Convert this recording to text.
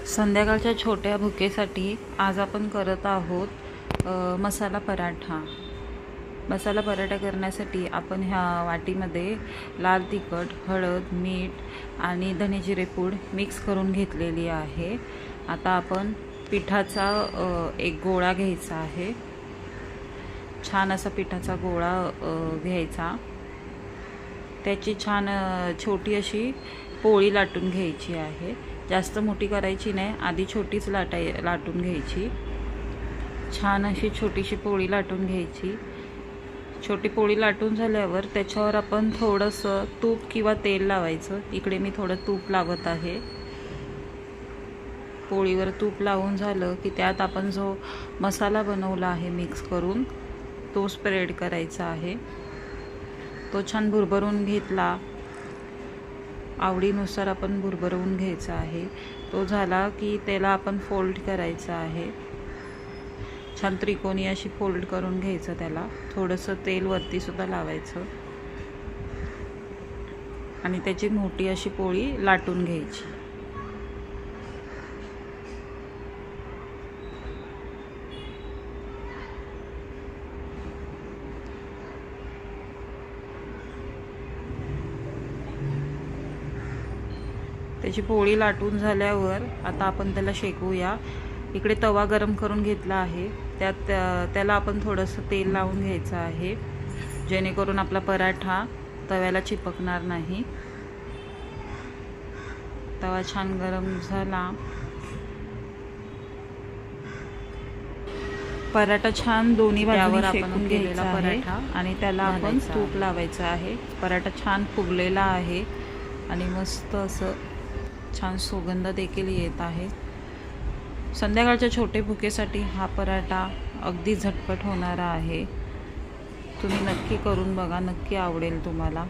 संध्याकाळच्या छोट्या भुकेसाठी आज आपण करत आहोत मसाला पराठा. मसाला पराठा करण्यासाठी आपण ह्या वाटीमध्ये लाल तिखट, हळद, मीठ आणि धने जिरे पूड मिक्स करून घेतलेली आहे. आता आपण पिठाचा एक गोळा घ्यायचा आहे. छान असा पिठाचा गोळा घ्यायचा. त्याची छान छोटी अशी पोळी लाटून घ्यायची आहे. जास्त मोठी करायची नाही, आधी छोटीच लाटून घ्यायची. छान अशी छोटीशी पोळी लाटून घ्यायची. छोटी पोळी लाटून झाल्यावर त्याच्यावर आपण थोडंसं तूप किंवा तेल लावायचं. इकडे मी थोडं तूप लावत आहे. पोळीवर तूप लावून झालं की त्यात आपण जो मसाला बनवला आहे मिक्स करून तो स्प्रेड करायचा आहे. तो छान भुरभरून घेतला. आवडीनुसार आपण भुरभरवून घ्यायचा आहे. तो झाला की त्याला आपण फोल्ड करायचा आहे. छान त्रिकोणी अशी फोल्ड करून घ्यायचं. त्याला थोडंसं तेल वरती सुद्धा लावायचं आणि त्याची मोठी अशी पोळी लाटून घ्यायची. त्याची पोळी लाटून झाल्यावर आता आपण त्याला शेकूया. इकडे तवा गरम करून घेतला आहे. त्याला आपण थोडंसं तेल लावून घ्यायचं आहे, जेणेकरून आपला पराठा तव्याला चिपकणार नाही. तवा छान गरम झाला. पराठा छान दोन्ही बाजूने शेकून गेलेला पराठा आणि त्याला आपण तूप लावायचं आहे. पराठा छान फुगलेला आहे आणि मस्त असं छान सुगंध देखील येत आहे. संध्याकाळच्या छोटे भुकेसाठी हा पराठा अगदी झटपट होणारा आहे. तुम्ही नक्की करून बघा, नक्की आवडेल तुम्हाला.